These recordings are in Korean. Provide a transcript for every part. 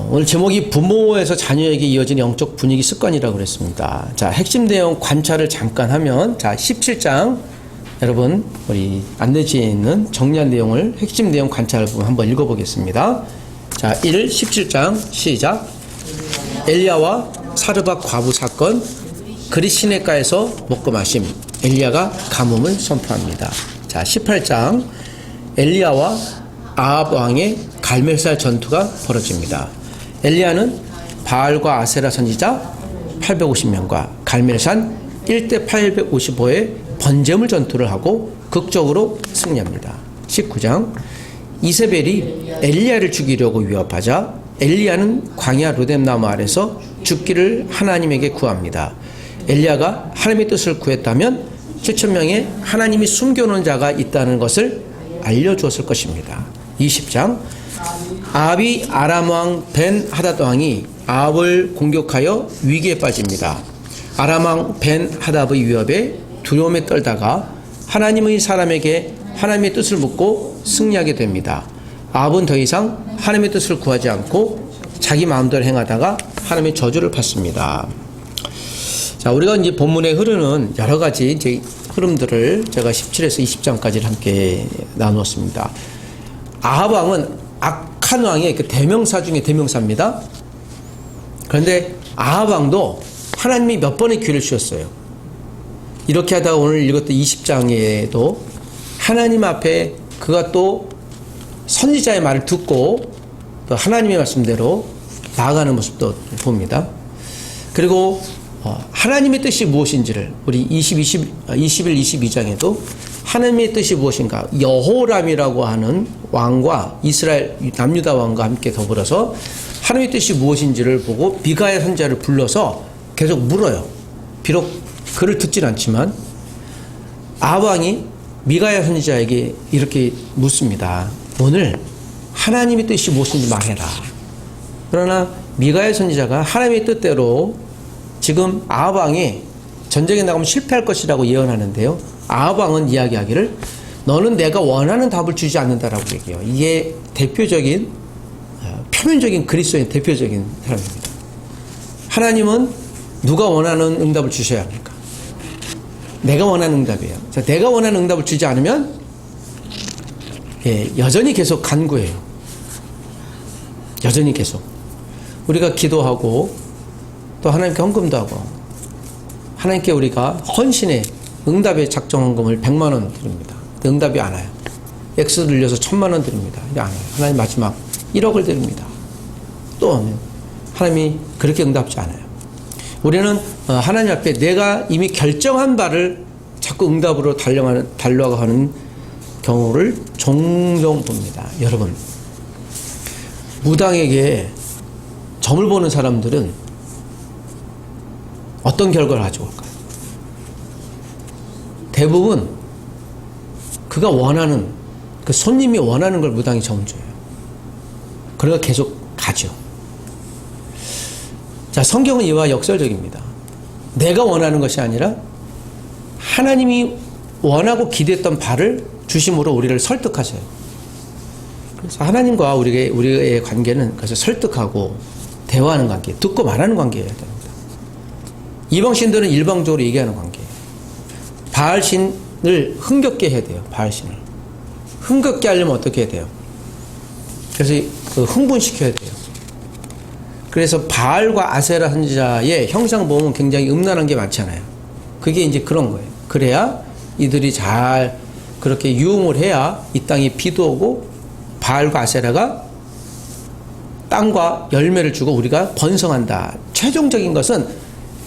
오늘 제목이 부모에서 자녀에게 이어진 영적 분위기 습관이라고 그랬습니다. 자, 핵심 내용 관찰을 잠깐 하면, 자, 17장, 여러분, 우리 안내지에 있는 정리한 내용을, 핵심 내용 관찰을 한번 읽어보겠습니다. 자, 17장, 시작. 엘리야와 사르밧 과부 사건, 그리 시내가에서 먹고 마심, 엘리야가 가뭄을 선포합니다. 자, 18장, 엘리야와 아합 왕의 갈멜살 전투가 벌어집니다. 엘리야는 바알과 아세라 선지자 850명과 갈멜산 1대 855의 번제물 전투를 하고 극적으로 승리합니다. 19장, 이세벨이 엘리야를 죽이려고 위협하자 엘리야는 광야 로뎀나무 아래서 죽기를 하나님에게 구합니다. 엘리야가 하나님의 뜻을 구했다면 7,000명의 하나님이 숨겨놓은 자가 있다는 것을 알려주었을 것입니다. 20장, 아합이 아람 왕 벤 하닷 왕이 아합을 공격하여 위기에 빠집니다. 아람 왕 벤 하닷의 위협에 두려움에 떨다가 하나님의 사람에게 하나님의 뜻을 묻고 승리하게 됩니다. 아합은 더 이상 하나님의 뜻을 구하지 않고 자기 마음대로 행하다가 하나님의 저주를 받습니다. 자, 우리가 이제 본문에 흐르는 여러 가지 이제 흐름들을 제가 17에서 20장까지를 함께 나누었습니다. 아합 왕은 악한 왕의 그 대명사 중에 대명사입니다. 그런데 아합 왕도 하나님이 몇 번의 기회를 주셨어요. 이렇게 하다가 오늘 읽었던 20장에도 하나님 앞에 그가 또 선지자의 말을 듣고 또 하나님의 말씀대로 나아가는 모습도 봅니다. 그리고 하나님의 뜻이 무엇인지를 우리 21, 22장에도 하나님의 뜻이 무엇인가, 여호람이라고 하는 왕과 이스라엘 남유다 왕과 함께 더불어서 하나님의 뜻이 무엇인지를 보고 미가야 선지자를 불러서 계속 물어요. 비록 그를 듣진 않지만 아합 왕이 미가야 선지자에게 이렇게 묻습니다. 오늘 하나님의 뜻이 무엇인지 말해라. 그러나 미가야 선지자가 하나님의 뜻대로 지금 아합 왕이 전쟁에 나가면 실패할 것이라고 예언하는데요. 아합 왕은 이야기하기를 너는 내가 원하는 답을 주지 않는다라고 얘기해요. 이게 대표적인 표면적인 그리스도인 대표적인 사람입니다. 하나님은 누가 원하는 응답을 주셔야 합니까? 내가 원하는 응답이에요. 자, 내가 원하는 응답을 주지 않으면 여전히 계속 간구해요. 여전히 계속 우리가 기도하고 또 하나님께 헌금도 하고 하나님께 우리가 헌신의 응답의 작정 헌금을 100만 원 드립니다. 응답이 안 와요. 액수 늘려서 1000만 원 드립니다. 이게 안 와요. 하나님 마지막 1억을 드립니다. 또 오면 하나님이 그렇게 응답지 않아요. 우리는 하나님 앞에 내가 이미 결정한 바를 자꾸 응답으로 달려가는 경우를 종종 봅니다. 여러분, 무당에게 점을 보는 사람들은 어떤 결과를 가져올까요? 대부분 그가 원하는, 그 손님이 원하는 걸 무당이 점을 줘요. 그래서 계속 가죠. 자, 성경은 이와 역설적입니다. 내가 원하는 것이 아니라 하나님이 원하고 기대했던 바를 주심으로 우리를 설득하셔요. 그래서 하나님과 우리의 관계는 그래서 설득하고 대화하는 관계, 듣고 말하는 관계여야 됩니다. 이방신들은 일방적으로 얘기하는 관계예요. 바알신을 흥겹게 해야 돼요. 바알신을 흥겹게 하려면 어떻게 해야 돼요? 그래서 흥분시켜야 돼요. 그래서 바알과 아세라 선지자의 형상 보면 굉장히 음란한 게 많잖아요. 그게 이제 그런 거예요. 그래야 이들이 잘 그렇게 유흥을 해야 이 땅에 비도 오고 바알과 아세라가 땅과 열매를 주고 우리가 번성한다. 최종적인 것은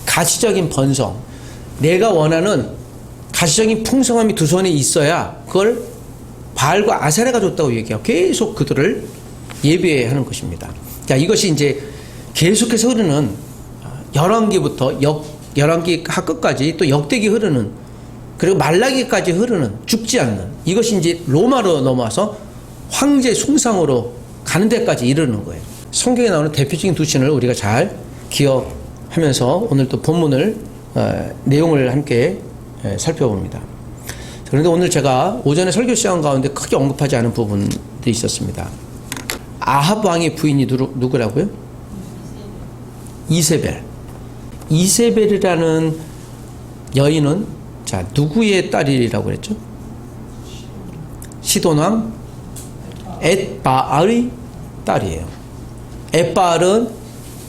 가시적인 번성. 내가 원하는 가시적인 풍성함이 두 손에 있어야 그걸 바알과 아세라가 줬다고 얘기하고 계속 그들을 예배하는 것입니다. 자, 이것이 이제 계속해서 흐르는 열왕기부터 열왕기 끝까지 또 역대기 흐르는, 그리고 말라기까지 흐르는, 죽지 않는, 이것이 이제 로마로 넘어와서 황제 숭상으로 가는 데까지 이르는 거예요. 성경에 나오는 대표적인 두 신을 우리가 잘 기억하면서 오늘 또 본문을 내용을 함께 살펴봅니다. 그런데 오늘 제가 오전에 설교 시간 가운데 크게 언급하지 않은 부분도 있었습니다. 아합 왕의 부인이 누구라고요? 이세벨. 이세벨이라는 여인은 자 누구의 딸이라고 그랬죠? 시돈왕 엣바알의 딸이에요. 엣바알은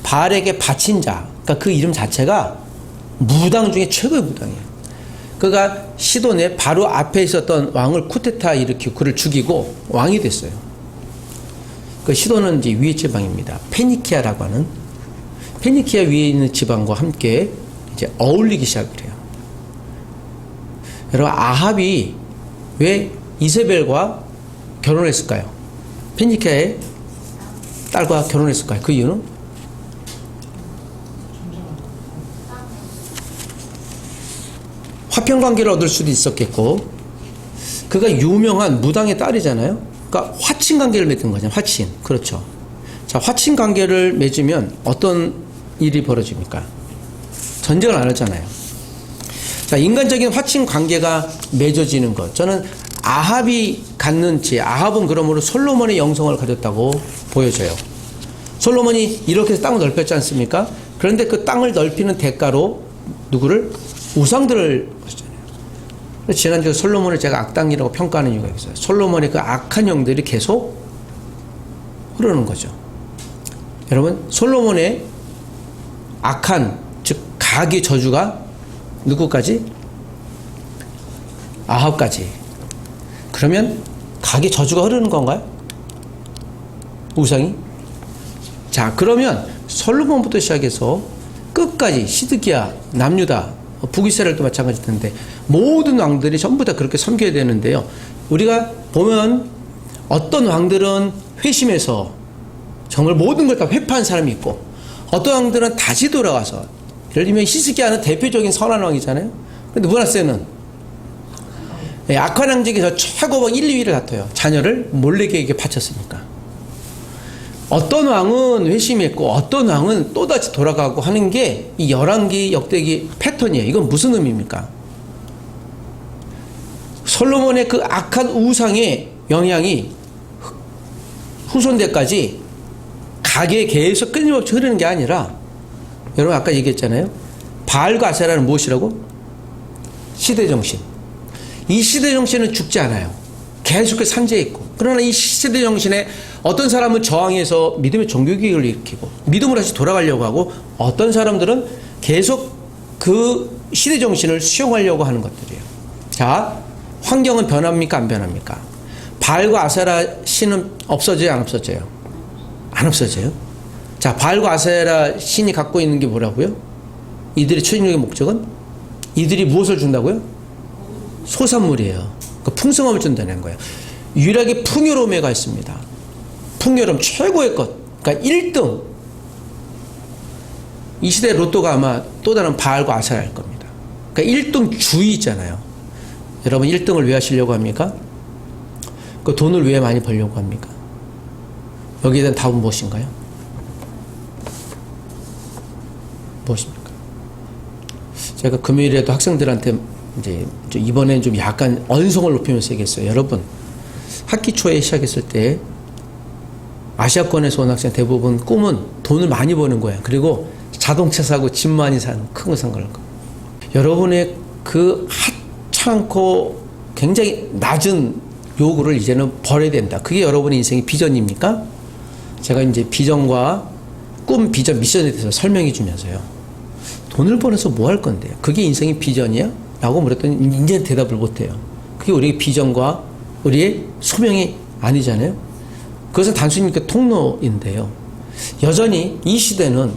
바알에게 바친 자. 그러니까 그 이름 자체가 무당 중에 최고의 무당이에요. 그가 시돈의 바로 앞에 있었던 왕을 쿠데타 일으키고 그를 죽이고 왕이 됐어요. 그 시돈은 이제 위에 지방입니다. 페니키아라고 하는 페니키아 위에 있는 지방과 함께 이제 어울리기 시작을 해요. 여러분 아합이 왜 이세벨과 결혼했을까요? 페니키아의 딸과 결혼했을까요? 그 이유는 화평관계를 얻을 수도 있었겠고 그가 유명한 무당의 딸이잖아요. 그러니까 화친관계를 맺은 거잖아요. 화친. 그렇죠. 자, 화친관계를 맺으면 어떤 일이 벌어집니까? 전쟁을 안 하잖아요. 자, 인간적인 화친관계가 맺어지는 것. 저는 아합이 갖는지 아합은 그러므로 솔로몬의 영성을 가졌다고 보여져요. 솔로몬이 이렇게 해서 땅을 넓혔지 않습니까? 그런데 그 땅을 넓히는 대가로 누구를? 우상들을 하셨잖아요. 지난주에 솔로몬을 제가 악당이라고 평가하는 이유가 있어요. 솔로몬의 그 악한 영들이 계속 흐르는 거죠. 여러분 솔로몬의 악한 즉 가계 저주가 누구까지? 아합까지. 그러면 가계 저주가 흐르는 건가요? 우상이? 자 그러면 솔로몬부터 시작해서 끝까지 시드기야, 남유다, 북이스라엘도 마찬가지일 텐데 모든 왕들이 전부 다 그렇게 섬겨야 되는데요. 우리가 보면 어떤 왕들은 회심해서 정말 모든 걸 다 회파한 사람이 있고 어떤 왕들은 다시 돌아가서 예를 들면 히스기야는 대표적인 선한 왕이잖아요. 그런데 므낫세는 악한 왕 중에서 최고 1, 2위를 다퉈요. 자녀를 몰래에게 바쳤으니까. 어떤 왕은 회심했고 어떤 왕은 또다시 돌아가고 하는 게 이 열왕기 역대기 패턴이에요. 이건 무슨 의미입니까? 솔로몬의 그 악한 우상의 영향이 후손대까지 가게에 계속 끊임없이 흐르는 게 아니라 여러분 아까 얘기했잖아요. 바알과 아세라는 무엇이라고? 시대정신. 이 시대정신은 죽지 않아요. 계속 산재해 있고. 그러나 이 시대정신에 어떤 사람은 저항해서 믿음의 종교개혁을 일으키고 믿음으로 다시 돌아가려고 하고 어떤 사람들은 계속 그 시대정신을 수용하려고 하는 것들이에요. 자, 환경은 변합니까? 안 변합니까? 바알과 아세라 신은 없어져요? 안 없어져요? 안 없어져요? 자, 바알과 아세라 신이 갖고 있는 게 뭐라고요? 이들의 최종적인 목적은 이들이 무엇을 준다고요? 소산물이에요. 그 풍성함을 준다는 거예요. 유일하게 풍요로움에가 있습니다. 풍요로움 최고의 것. 그러니까 1등. 이 시대 로또가 아마 또 다른 바알과 아세라일 겁니다. 그러니까 1등 주의 있잖아요. 여러분 1등을 왜 하시려고 합니까? 그 돈을 왜 많이 벌려고 합니까? 여기에 대한 답은 무엇인가요? 무엇입니까? 제가 금요일에도 학생들한테 이제 이번엔 좀 약간 언성을 높이면서 얘기했어요. 여러분 학기 초에 시작했을 때 아시아권에서 온 학생 대부분 꿈은 돈을 많이 버는 거예요. 그리고 자동차 사고 집 많이 사는 큰 거 산 걸. 여러분의 그 하찮고 굉장히 낮은 요구를 이제는 버려야 된다. 그게 여러분의 인생의 비전입니까? 제가 이제 비전과 꿈, 비전, 미션에 대해서 설명해 주면서요. 돈을 벌어서 뭐 할 건데요? 그게 인생의 비전이야? 라고 물었더니 이제 대답을 못 해요. 그게 우리의 비전과 우리의 소명이 아니잖아요. 그것은 단순히 그 통로인데요. 여전히 이 시대는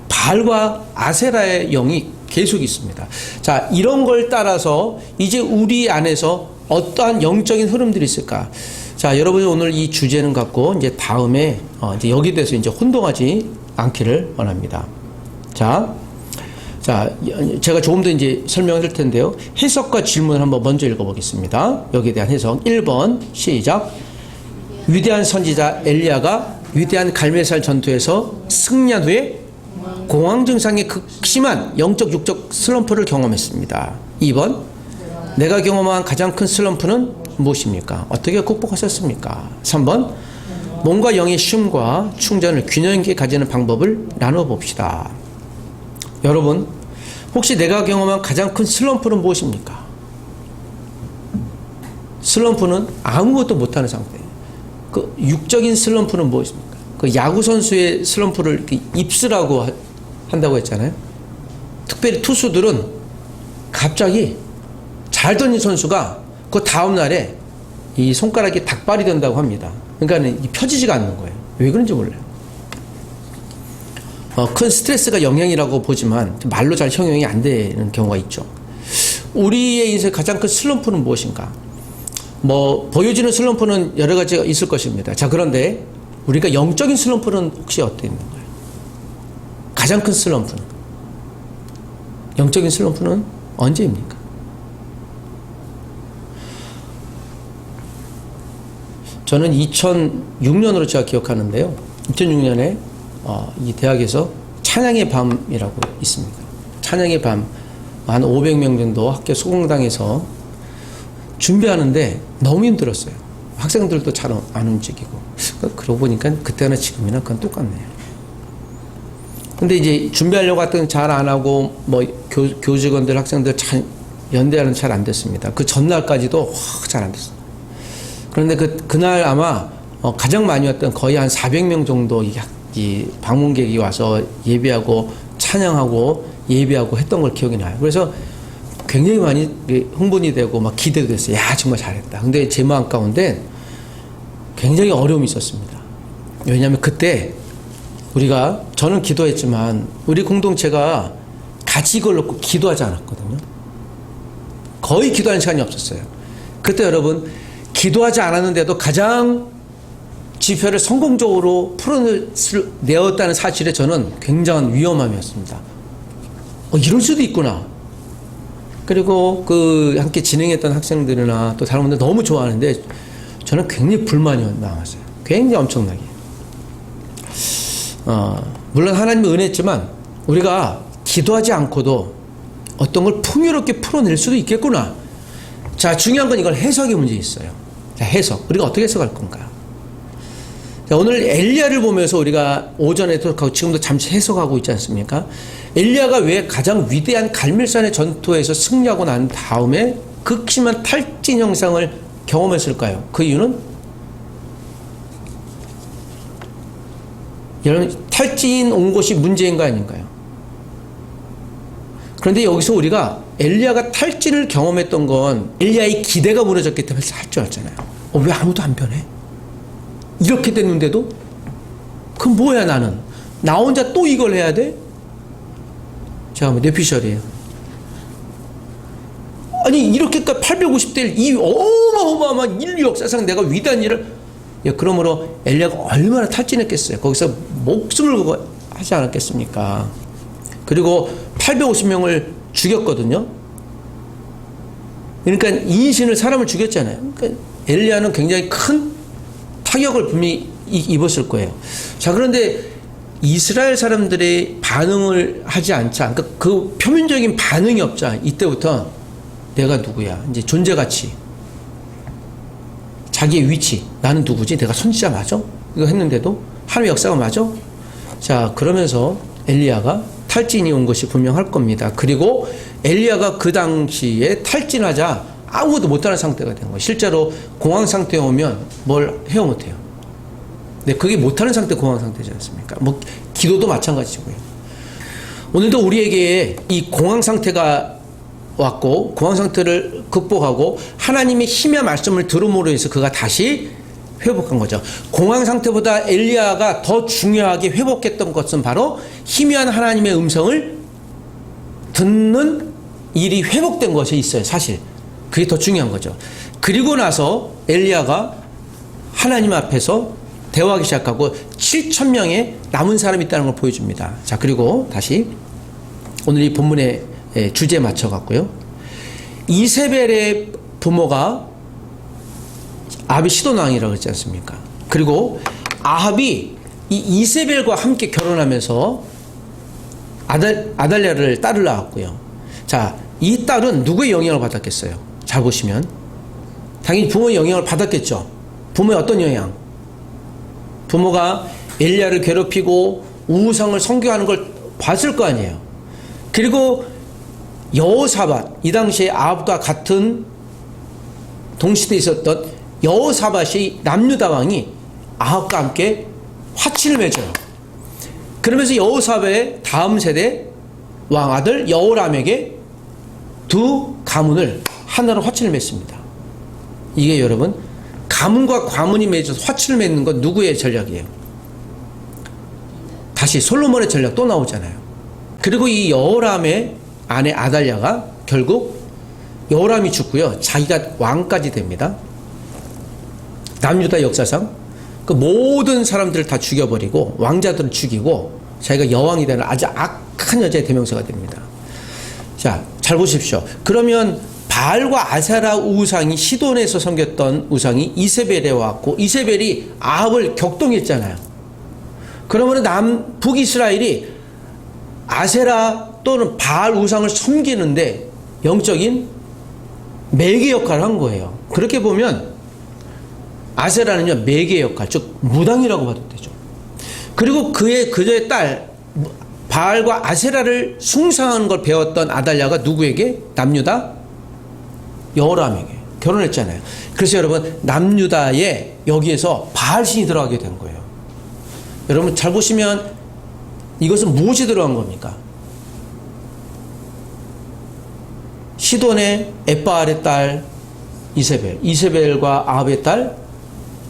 바알과 아세라의 영이 계속 있습니다. 자, 이런 걸 따라서 이제 우리 안에서 어떠한 영적인 흐름들이 있을까? 자, 여러분이 오늘 이 주제는 갖고 이제 다음에 이제 여기에 대해서 이제 혼동하지 않기를 원합니다. 자, 제가 조금 더 이제 설명을 할 텐데요. 해석과 질문을 한번 먼저 읽어보겠습니다. 여기에 대한 해석. 1번 시작. 위대한 선지자 엘리야가 위대한 갈멜살 전투에서 승리한 후에 공황 증상의 극심한 영적 육적 슬럼프를 경험했습니다. 2번 내가 경험한 가장 큰 슬럼프는 무엇입니까? 어떻게 극복하셨습니까? 3번 몸과 영의 쉼과 충전을 균형 있게 가지는 방법을 나눠봅시다. 여러분, 혹시 내가 경험한 가장 큰 슬럼프는 무엇입니까? 슬럼프는 아무것도 못하는 상태예요. 그 육적인 슬럼프는 무엇입니까? 그 야구 선수의 슬럼프를 이렇게 입스라고 한다고 했잖아요. 특별히 투수들은 갑자기 잘 던진 선수가 그 다음 날에 이 손가락이 닭발이 된다고 합니다. 그러니까 펴지지가 않는 거예요. 왜 그런지 몰라요. 큰 스트레스가 영향이라고 보지만 말로 잘 형용이 안 되는 경우가 있죠. 우리의 인생의 가장 큰 슬럼프는 무엇인가? 보여지는 슬럼프는 여러 가지가 있을 것입니다. 자, 그런데 우리가 영적인 슬럼프는 혹시 어떻게 있는 거예요? 가장 큰 슬럼프는? 영적인 슬럼프는 언제입니까? 저는 2006년으로 제가 기억하는데요. 2006년에 이 대학에서 찬양의 밤이라고 있습니다. 찬양의 밤, 한 500명 정도 학교 소공당에서 준비하는데 너무 힘들었어요. 학생들도 잘 안 움직이고. 그러고 보니까 그때나 지금이나 그건 똑같네요. 근데 이제 준비하려고 했더니 잘 안 하고, 교직원들, 학생들 연대하는 잘 안 됐습니다. 그 전날까지도 잘 안 됐어요. 그런데 그날 아마 가장 많이 왔던 거의 한 400명 정도 이 방문객이 와서 예배하고 찬양하고 예배하고 했던 걸 기억이 나요. 그래서 굉장히 많이 흥분이 되고 막 기대도 됐어요. 야, 정말 잘했다. 근데 제 마음 가운데 굉장히 어려움이 있었습니다. 왜냐하면 그때 저는 기도했지만 우리 공동체가 같이 이걸 놓고 기도하지 않았거든요. 거의 기도하는 시간이 없었어요. 그때 여러분, 기도하지 않았는데도 가장 지표를 성공적으로 풀어내었다는 사실에 저는 굉장한 위험함이었습니다. 이럴 수도 있구나. 그리고 함께 진행했던 학생들이나 또 다른 분들 너무 좋아하는데 저는 굉장히 불만이 남았어요. 굉장히 엄청나게. 물론 하나님의 은혜였지만 우리가 기도하지 않고도 어떤 걸 풍요롭게 풀어낼 수도 있겠구나. 자, 중요한 건 이걸 해석의 문제 있어요. 자, 해석. 우리가 어떻게 해석할 건가? 자, 오늘 엘리야를 보면서 우리가 오전에도 지금도 잠시 해석하고 있지 않습니까? 엘리야가 왜 가장 위대한 갈멜산의 전투에서 승리하고 난 다음에 극심한 탈진 현상을 경험했을까요? 그 이유는 여러분, 탈진 온 것이 문제인 거 아닌가요? 그런데 여기서 우리가 엘리야가 탈진을 경험했던 건 엘리야의 기대가 무너졌기 때문에 할 줄 알잖아요. 왜 아무도 안 변해? 이렇게 됐는데도? 그럼 뭐야 나는? 나 혼자 또 이걸 해야 돼? 제가 뇌피셜이에요. 아니 이렇게까지 850대 1 이 어마어마한 인류 역사상 내가 위대한 일을 그러므로 엘리야가 얼마나 탈진했겠어요. 거기서 목숨을 걸고 하지 않았겠습니까? 그리고 850명을 죽였거든요. 그러니까 인신을 사람을 죽였잖아요. 그러니까 엘리야는 굉장히 큰 타격을 분명히 입었을 거예요. 자, 그런데 이스라엘 사람들의 반응을 하지 않자, 그러니까 그 표면적인 반응이 없자, 이때부터 내가 누구야? 이제 존재가치, 자기의 위치, 나는 누구지? 내가 선지자 맞아? 이거 했는데도 하나님의 역사가 맞아? 자, 그러면서 엘리야가 탈진이 온 것이 분명할 겁니다. 그리고 엘리야가 그 당시에 탈진하자 아무것도 못하는 상태가 된 거예요. 실제로 공황 상태에 오면 뭘 해요 못해요. 근데 그게 못하는 상태 공황 상태지 않습니까? 기도도 마찬가지고요. 오늘도 우리에게 이 공황 상태가 왔고 공황 상태를 극복하고 하나님의 힘의 말씀을 들음으로 해서 그가 다시 회복한 거죠. 공황 상태보다 엘리야가 더 중요하게 회복했던 것은 바로 희미한 하나님의 음성을 듣는 일이 회복된 것이 있어요. 사실 그게 더 중요한 거죠. 그리고 나서 엘리야가 하나님 앞에서 대화하기 시작하고 7,000명의 남은 사람이 있다는 걸 보여줍니다. 자, 그리고 다시 오늘 이 본문의 주제에 맞춰갖고요. 이세벨의 부모가 아합이 시돈왕이라고 그랬지 않습니까? 그리고 아합이 이 이세벨과 함께 결혼하면서 아달랴를 딸을 낳았고요. 자, 이 딸은 누구의 영향을 받았겠어요? 잘 보시면 당연히 부모의 영향을 받았겠죠. 부모의 어떤 영향? 부모가 엘리야를 괴롭히고 우상을 섬겨하는 걸 봤을 거 아니에요. 그리고 여호사밧, 이 당시에 아합과 같은 동시대에 있었던 여호사밧이 남유다 왕이 아합과 함께 화친을 맺어요. 그러면서 여호사밧의 다음 세대 왕 아들 여호람에게 두 가문을 하나로 화친을 맺습니다. 이게 여러분, 가문과 가문이 맺어서 화친을 맺는 건 누구의 전략이에요? 다시 솔로몬의 전략 또 나오잖아요. 그리고 이 여호람의 아내 아달랴가 결국 여호람이 죽고요, 자기가 왕까지 됩니다. 남유다 역사상 그 모든 사람들을 다 죽여버리고 왕자들을 죽이고 자기가 여왕이 되는 아주 악한 여자의 대명사가 됩니다. 자, 잘 보십시오. 그러면 바알과 아세라 우상이 시돈에서 섬겼던 우상이 이세벨에 왔고, 이세벨이 아합을 격동했잖아요. 그러면 북이스라엘이 아세라 또는 바알 우상을 섬기는데 영적인 매개 역할을 한 거예요. 그렇게 보면 아세라는요, 매개 역할, 즉 무당이라고 봐도 되죠. 그리고 그의 딸 바알과 아세라를 숭상하는 걸 배웠던 아달랴가 누구에게? 남유다 여호람에게 결혼했잖아요. 그래서 여러분, 남유다에 여기에서 바알신이 들어가게 된 거예요. 여러분 잘 보시면 이것은 무엇이 들어간 겁니까? 시돈의 엣바알의 딸 이세벨, 이세벨과 아합의 딸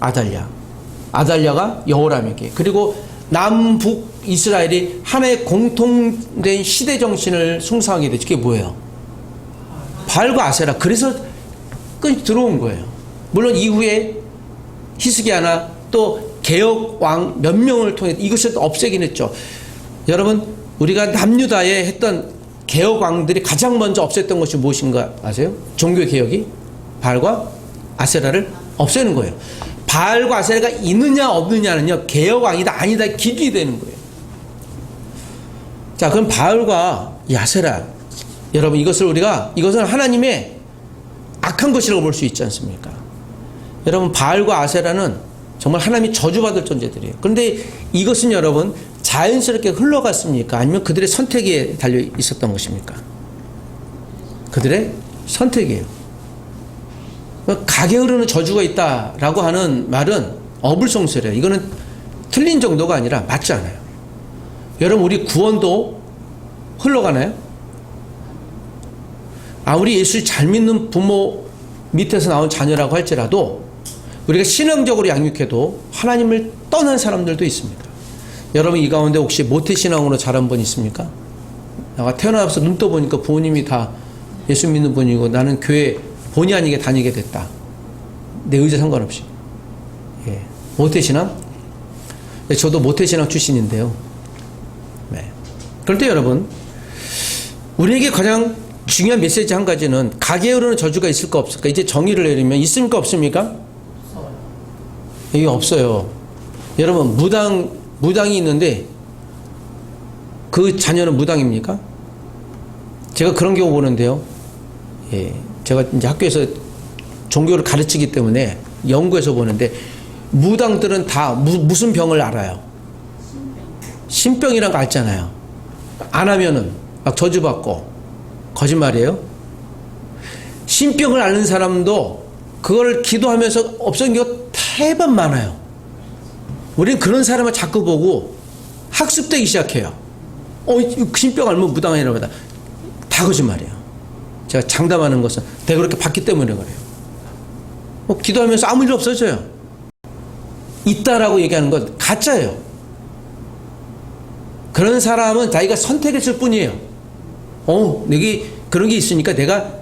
아달랴, 아달랴가 여호람에게, 그리고 남북 이스라엘이 하나의 공통된 시대 정신을 숭상하게 되죠. 그게 뭐예요? 바알과 아세라. 그래서 끈이 들어온 거예요. 물론 이후에 히스기야나 또 개혁 왕 몇 명을 통해 이것을 없애긴 했죠. 여러분, 우리가 남유다에 했던 개혁 왕들이 가장 먼저 없앴던 것이 무엇인가 아세요? 종교 개혁이 바알과 아세라를 없애는 거예요. 바알과 아세라가 있느냐 없느냐는요, 개혁 왕이다 아니다 기준이 되는 거예요. 자, 그럼 바알과 이 아세라, 여러분 이것은 하나님의 악한 것이라고 볼 수 있지 않습니까? 여러분, 바알과 아세라는 정말 하나님이 저주받을 존재들이에요. 그런데 이것은 여러분 자연스럽게 흘러갔습니까? 아니면 그들의 선택에 달려 있었던 것입니까? 그들의 선택이에요. 강에 흐르는 저주가 있다라고 하는 말은 어불성설이에요. 이거는 틀린 정도가 아니라 맞지 않아요. 여러분, 우리 구원도 흘러가나요? 아무리 예수를 잘 믿는 부모 밑에서 나온 자녀라고 할지라도 우리가 신앙적으로 양육해도 하나님을 떠난 사람들도 있습니다. 여러분, 이 가운데 혹시 모태신앙으로 자란 분 있습니까? 내가 태어나서 눈 떠보니까 부모님이 다 예수 믿는 분이고 나는 교회 본의 아니게 다니게 됐다. 내 의지 상관없이. 예. 모태신앙? 네, 저도 모태신앙 출신인데요. 네. 그럴 때 여러분, 우리에게 가장 중요한 메시지 한 가지는 가게 흐르는 저주가 있을까 없을까? 이제 정의를 내리면 있습니까 없습니까? 이게 없어요. 여러분, 무당이 있는데 그 자녀는 무당입니까? 제가 그런 경우 보는데요. 예, 제가 이제 학교에서 종교를 가르치기 때문에 연구해서 보는데 무당들은 다 무슨 병을 알아요? 신병이란 거 알잖아요. 안 하면은 막 저주받고 거짓말이에요. 신병을 앓는 사람도 그걸 기도하면서 없어진 경우가 대박 많아요. 우리는 그런 사람을 자꾸 보고 학습되기 시작해요. 신병 앓으면 무당이라고 하다. 다 거짓말이에요. 제가 장담하는 것은 내가 그렇게 봤기 때문에 그래요. 기도하면서 아무 일 없어져요. 있다라고 얘기하는 건 가짜예요. 그런 사람은 자기가 선택했을 뿐이에요. 내게 그런 게 있으니까 내가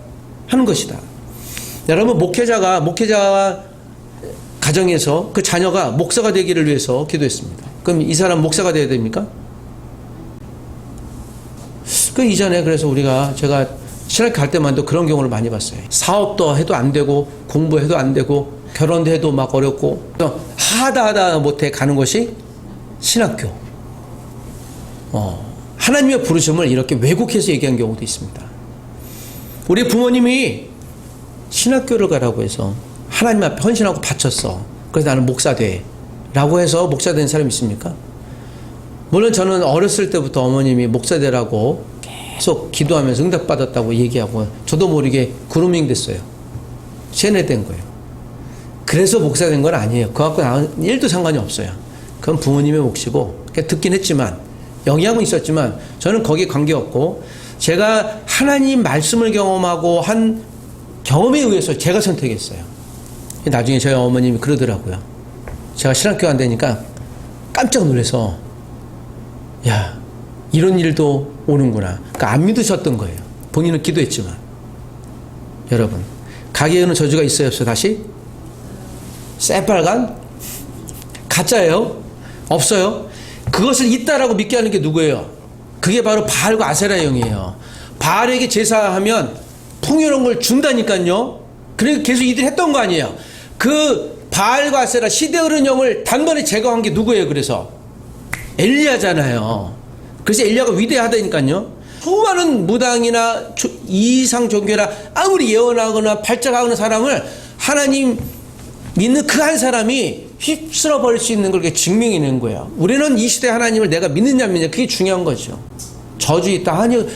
하는 것이다. 여러분, 목회자가 가정에서 그 자녀가 목사가 되기를 위해서 기도했습니다. 그럼 이 사람 목사가 되어야 됩니까? 그 이전에 그래서 제가 신학교 갈 때만도 그런 경우를 많이 봤어요. 사업도 해도 안 되고 공부해도 안 되고 결혼도 해도 막 어렵고 하다 못해 가는 것이 신학교. 하나님의 부르심을 이렇게 왜곡해서 얘기한 경우도 있습니다. 우리 부모님이 신학교를 가라고 해서 하나님 앞에 헌신하고 바쳤어. 그래서 나는 목사 돼. 라고 해서 목사 된 사람이 있습니까? 물론 저는 어렸을 때부터 어머님이 목사 되라고 계속 기도하면서 응답받았다고 얘기하고 저도 모르게 그루밍 됐어요. 세뇌된 거예요. 그래서 목사 된 건 아니에요. 그것과 나는 일도 상관이 없어요. 그건 부모님의 몫이고 듣긴 했지만 영향은 있었지만 저는 거기에 관계없고 제가 하나님 말씀을 경험하고 한 경험에 의해서 제가 선택했어요. 나중에 저희 어머님이 그러더라고요. 제가 신학교 안 되니까 깜짝 놀라서 야 이런 일도 오는구나. 그러니까 안 믿으셨던 거예요. 본인은 기도했지만. 여러분 가게에는 저주가 있어요 없어요? 다시? 새빨간? 가짜예요? 없어요? 그것을 있다라고 믿게 하는 게 누구예요? 그게 바로 바알과 아세라의 영이에요. 바알에게 제사하면 풍요로운 걸 준다니까요. 그러니까 계속 이들이 했던 거 아니에요. 그 바알과 아세라 시대 흐른 영을 단번에 제거한 게 누구예요? 그래서 엘리야잖아요. 그래서 엘리야가 위대하다니까요. 수많은 무당이나 이상 종교나 아무리 예언하거나 발작하는 사람을 하나님 믿는 그 한 사람이 휩쓸어 버릴 수 있는 걸 증명해낸 거예요. 우리는 이 시대 하나님을 내가 믿느냐 안 믿느냐 그게 중요한 거죠. 저주 있다 하니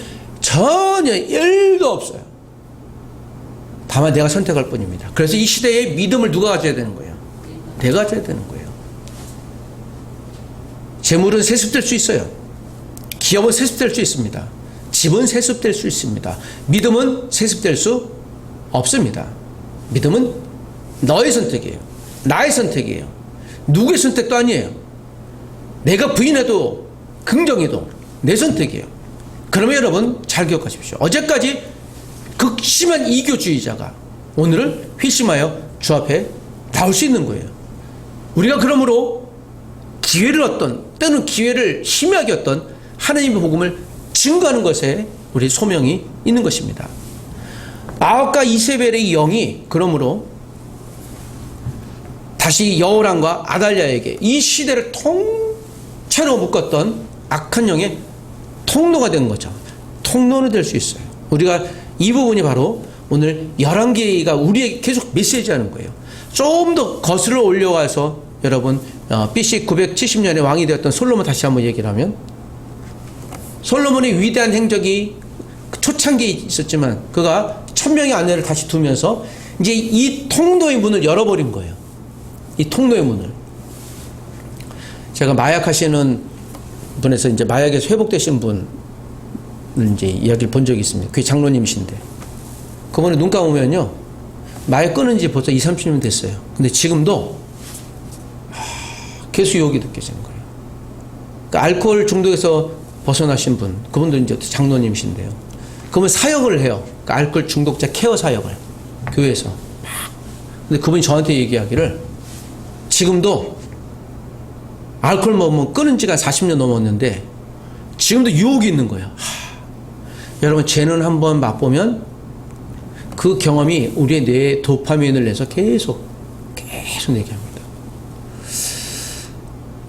전혀 1도 없어요. 다만 내가 선택할 뿐입니다. 그래서 이 시대의 믿음을 누가 가져야 되는 거예요? 내가 가져야 되는 거예요. 재물은 세습될 수 있어요. 기업은 세습될 수 있습니다. 집은 세습될 수 있습니다. 믿음은 세습될 수 없습니다. 믿음은 너의 선택이에요. 나의 선택이에요. 누구의 선택도 아니에요. 내가 부인해도 긍정해도 내 선택이에요. 그러면 여러분 잘 기억하십시오. 어제까지 극심한 이교주의자가 오늘은 회심하여 주 앞에 나올 수 있는 거예요. 우리가 그러므로 기회를 얻던 때는 기회를 희미하게 얻던 하나님의 복음을 증거하는 것에 우리 소명이 있는 것입니다. 아합과 이세벨의 영이 그러므로 다시 여호람과 아달랴에게 이 시대를 통째로 묶었던 악한 영의 통로가 된 거죠. 통로는 될 수 있어요. 우리가 이 부분이 바로 오늘 열왕기가 우리에게 계속 메시지하는 거예요. 좀 더 거슬러 올려와서 여러분 BC 970년에 왕이 되었던 솔로몬 다시 한번 얘기를 하면 솔로몬의 위대한 행적이 초창기에 있었지만 그가 1000명의 아내를 다시 두면서 이제 이 통로의 문을 열어버린 거예요. 이 통로의 문을. 제가 마약하시는 분에서 이제 마약에서 회복되신 분을 이제 이야기를 본 적이 있습니다. 그게 장로님이신데. 그분이 눈 감으면요. 마약 끊은 지 벌써 20-30년 됐어요. 근데 지금도 계속 유혹이 느껴지는 거예요. 그러니까 알코올 중독에서 벗어나신 분, 그분도 이제 장로님이신데요. 그분 사역을 해요. 그러니까 알코올 중독자 케어 사역을. 교회에서. 근데 그분이 저한테 얘기하기를 지금도 알코올 먹으면 끊은 지가 40년 넘었는데 지금도 유혹이 있는 거예요. 여러분 죄는 한번 맛보면 그 경험이 우리의 뇌에 도파민을 내서 계속 내게 합니다.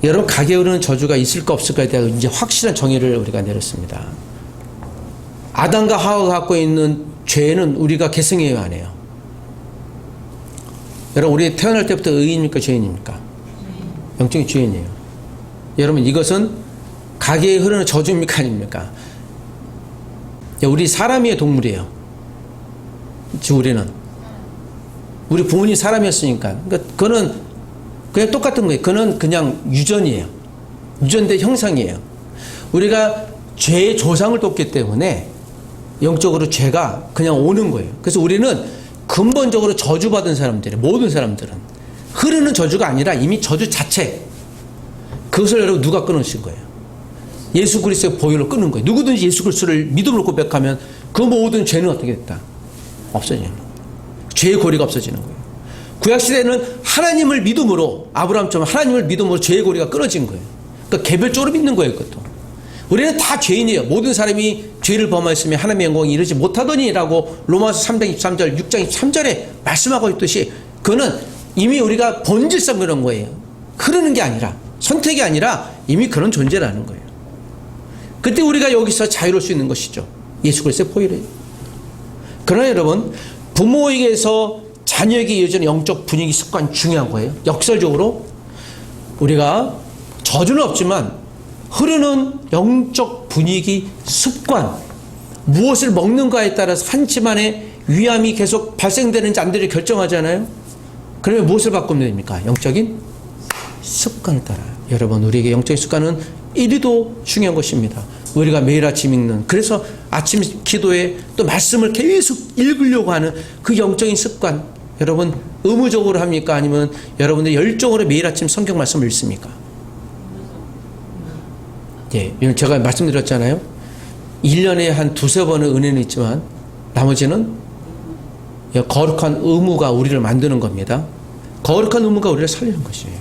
여러분 가게에 흐르는 저주가 있을까 없을까에 대한 이제 확실한 정의를 우리가 내렸습니다. 아담과 하와가 갖고 있는 죄는 우리가 계승해야 하네요. 여러분 우리 태어날 때부터 의인입니까 죄인입니까? 영적인 죄인이에요. 여러분 이것은 가게에 흐르는 저주입니까 아닙니까? 우리 사람이에요 동물이에요? 우리 부모님 사람이었으니까. 그러니까 그거는 그냥 똑같은 거예요. 그거는 그냥 유전이에요. 유전대 형상이에요. 우리가 죄의 조상을 돕기 때문에 영적으로 죄가 그냥 오는 거예요. 그래서 우리는 근본적으로 저주받은 사람들이에요. 모든 사람들은. 흐르는 저주가 아니라 이미 저주 자체. 그것을 여러분 누가 끊으신 거예요? 예수 그리스도의 보혈로 끊는 거예요. 누구든지 예수 그리스도를 믿음으로 고백하면 그 모든 죄는 어떻게 됐다? 없어지는 거예요. 죄의 고리가 없어지는 거예요. 구약시대는 하나님을 믿음으로 아브라함처럼 하나님을 믿음으로 죄의 고리가 끊어진 거예요. 그러니까 개별적으로 믿는 거예요. 그것도. 우리는 다 죄인이에요. 모든 사람이 죄를 범하였으면 하나님의 영광에 이르지 못하더니 라고 로마서 3장 23절 6장 23절에 말씀하고 있듯이 그거는 이미 우리가 본질상 그런 거예요. 흐르는 게 아니라 선택이 아니라 이미 그런 존재라는 거예요. 그때 우리가 여기서 자유로울 수 있는 것이죠. 예수 그리스도의 보혈이에요. 그러나 여러분 부모에게서 자녀에게 이어지는 영적 분위기 습관 중요한 거예요. 역설적으로 우리가 저주는 없지만 흐르는 영적 분위기, 습관, 무엇을 먹는가에 따라서 한 집안에 위암이 계속 발생되는지 안 되는지 결정하잖아요. 그러면 무엇을 바꾸면 됩니까? 영적인 습관을 따라요. 여러분, 우리에게 영적인 습관은 이리도 중요한 것입니다. 우리가 매일 아침 읽는, 그래서 아침 기도에 또 말씀을 계속 읽으려고 하는 그 영적인 습관, 여러분 의무적으로 합니까? 아니면 여러분들 열정으로 매일 아침 성경 말씀을 읽습니까? 예, 제가 말씀드렸잖아요. 1년에 한 두세 번은 은혜는 있지만 나머지는 거룩한 의무가 우리를 만드는 겁니다. 거룩한 의무가 우리를 살리는 것이에요.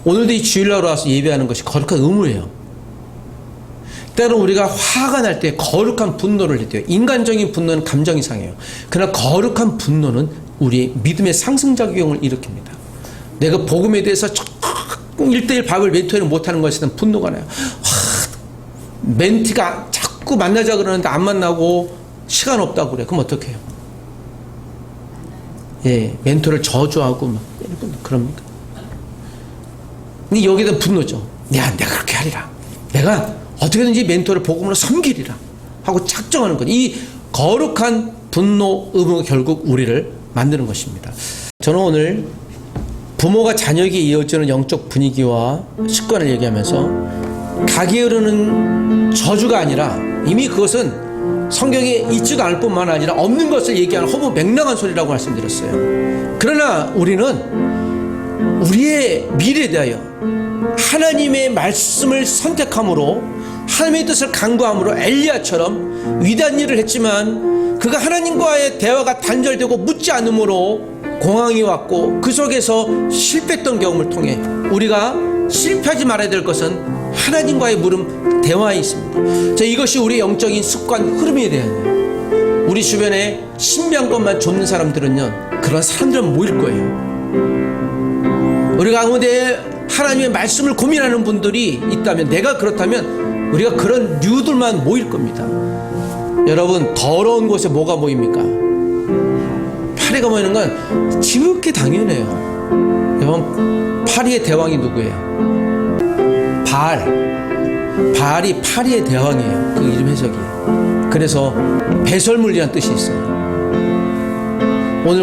오늘도 이 주일날 와서 예배하는 것이 거룩한 의무예요. 때로 우리가 화가 날 때 거룩한 분노를 낼 때요. 인간적인 분노는 감정이 상해요. 그러나 거룩한 분노는 우리의 믿음의 상승작용을 일으킵니다. 내가 복음에 대해서 1대1 밥을 멘토를 못하는 것에 대한 분노가 나요. 멘티가 자꾸 만나자 그러는데 안 만나고 시간 없다고 그래. 그럼 어떡해요? 예, 멘토를 저주하고 막 그럽니까? 근데 여기에 대한 분노죠. 야, 내가 그렇게 하리라. 내가 어떻게든지 멘토를 복음으로 섬기리라 하고 작정하는 것. 이 거룩한 분노, 의무가 결국 우리를 만드는 것입니다. 저는 오늘 부모가 자녀에게 이어지는 영적 분위기와 습관을 얘기하면서 각이 흐르는 저주가 아니라 이미 그것은 성경에 있지도 않을 뿐만 아니라 없는 것을 얘기하는 허무 맹랑한 소리라고 말씀드렸어요. 그러나 우리는 우리의 미래에 대하여 하나님의 말씀을 선택함으로, 하나님의 뜻을 간구함으로 엘리야처럼 위대한 일을 했지만 그가 하나님과의 대화가 단절되고 묻지 않음으로 공황이 왔고 그 속에서 실패했던 경험을 통해 우리가 실패하지 말아야 될 것은 하나님과의 물음 대화에 있습니다. 자, 이것이 우리의 영적인 습관 흐름에 대한, 우리 주변에 신비한 것만 좇는 사람들은요, 그런 사람들은 모일 거예요. 우리가 가운데 하나님의 말씀을 고민하는 분들이 있다면, 내가 그렇다면 우리가 그런 류들만 모일 겁니다. 여러분, 더러운 곳에 뭐가 모입니까? 파리가 모이는 건 지극히 당연해요. 여러분, 파리의 대왕이 누구예요? 바알이 파리의 대왕이에요. 그 이름 해석이. 그래서 배설물이라는 뜻이 있어요. 오늘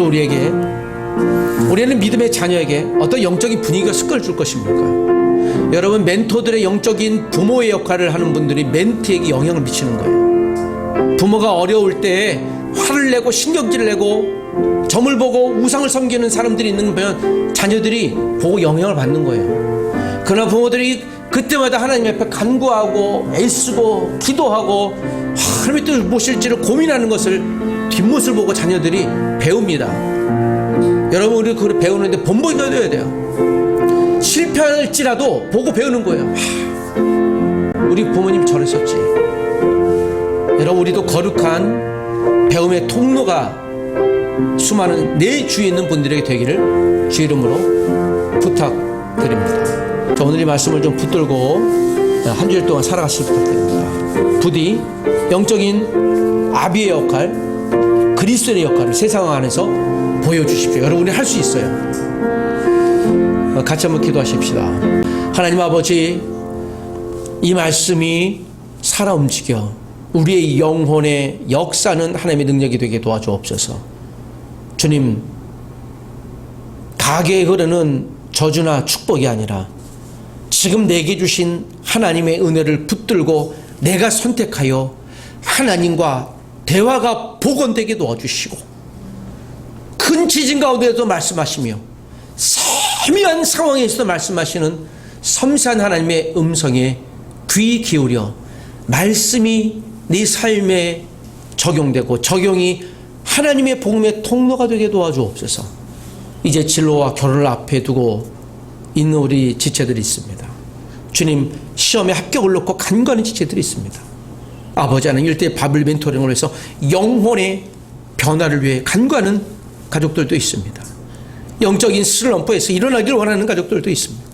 우리는 믿음의 자녀에게 어떤 영적인 분위기가 습관을 줄 것입니까? 여러분, 멘토들의 영적인 부모의 역할을 하는 분들이 멘티에게 영향을 미치는 거예요. 부모가 어려울 때 화를 내고 신경질을 내고 점을 보고 우상을 섬기는 사람들이 있는 면 자녀들이 보고 영향을 받는 거예요. 그러나 부모들이 그때마다 하나님 앞에 간구하고 애쓰고 기도하고 하나님의 뜻을 무엇일지를 고민하는 것을 뒷모습을 보고 자녀들이 배웁니다. 여러분, 우리 그걸 배우는데 본보기 넣어야 돼요. 실패할지라도 보고 배우는 거예요. 우리 부모님이 저러셨지. 여러분, 우리도 거룩한 배움의 통로가 수많은 내 주위에 있는 분들에게 되기를 주 이름으로 부탁드립니다. 자, 오늘 이 말씀을 좀 붙들고 한 주일 동안 살아가시길 부탁드립니다. 부디 영적인 아비의 역할, 그리스도의 역할을 세상 안에서 보여주십시오. 여러분이 할 수 있어요. 같이 한번 기도하십시다. 하나님 아버지, 이 말씀이 살아 움직여 우리의 영혼의 역사는 하나님의 능력이 되게 도와주옵소서. 주님, 가게에 흐르는 저주나 축복이 아니라 지금 내게 주신 하나님의 은혜를 붙들고 내가 선택하여 하나님과 대화가 복원되게 도와주시고, 큰 지진 가운데도 말씀하시며 세미한 상황에서도 말씀하시는 섬세한 하나님의 음성에 귀 기울여 말씀이 네 삶에 적용되고 적용이 하나님의 복음의 통로가 되게 도와주옵소서. 이제 진로와 결혼을 앞에 두고 있는 우리 지체들이 있습니다. 주님, 시험에 합격을 놓고 간과하는 지체들이 있습니다. 아버지 하나님, 일대의 바벨 멘토링을 위해서 영혼의 변화를 위해 간과하는 가족들도 있습니다. 영적인 슬럼프에서 일어나기를 원하는 가족들도 있습니다.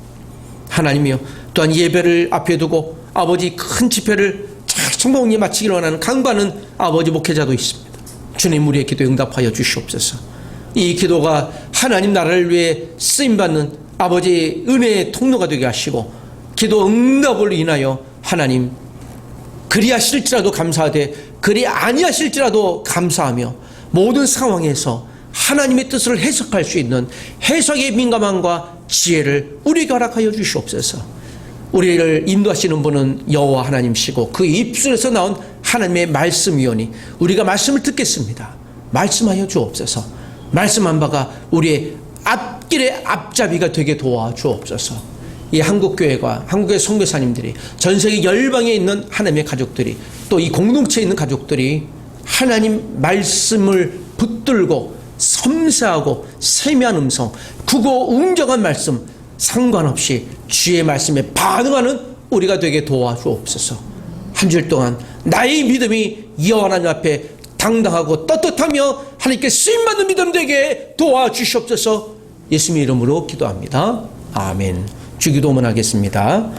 하나님이여, 또한 예배를 앞에 두고 아버지 큰 집회를 잘 성공리에 마치기를 원하는 간과하는 아버지 목회자도 있습니다. 주님, 우리의 기도에 응답하여 주시옵소서. 이 기도가 하나님 나라를 위해 쓰임받는 아버지 은혜의 통로가 되게 하시고 기도 응답을 인하여 하나님 그리하실지라도 감사하되 그리 아니하실지라도 감사하며 모든 상황에서 하나님의 뜻을 해석할 수 있는 해석의 민감함과 지혜를 우리에게 허락하여 주시옵소서. 우리를 인도하시는 분은 여호와 하나님이시고 그 입술에서 나온 하나님의 말씀이오니 우리가 말씀을 듣겠습니다. 말씀하여 주옵소서. 말씀한 바가 우리의 앞길의 앞잡이가 되게 도와주옵소서. 이 한국교회가 한국의 선교사님들이 전 세계 열방에 있는 하나님의 가족들이 또 이 공동체에 있는 가족들이 하나님 말씀을 붙들고 섬세하고 세미한 음성, 크고 웅장한 말씀 상관없이 주의 말씀에 반응하는 우리가 되게 도와주옵소서. 한 주일 동안 나의 믿음이 여호와 하나님 앞에 당당하고 떳떳하며 하나님께 쓰임받는 믿음 되게 도와주시옵소서. 예수님의 이름으로 기도합니다. 아멘. 주기도문 하겠습니다.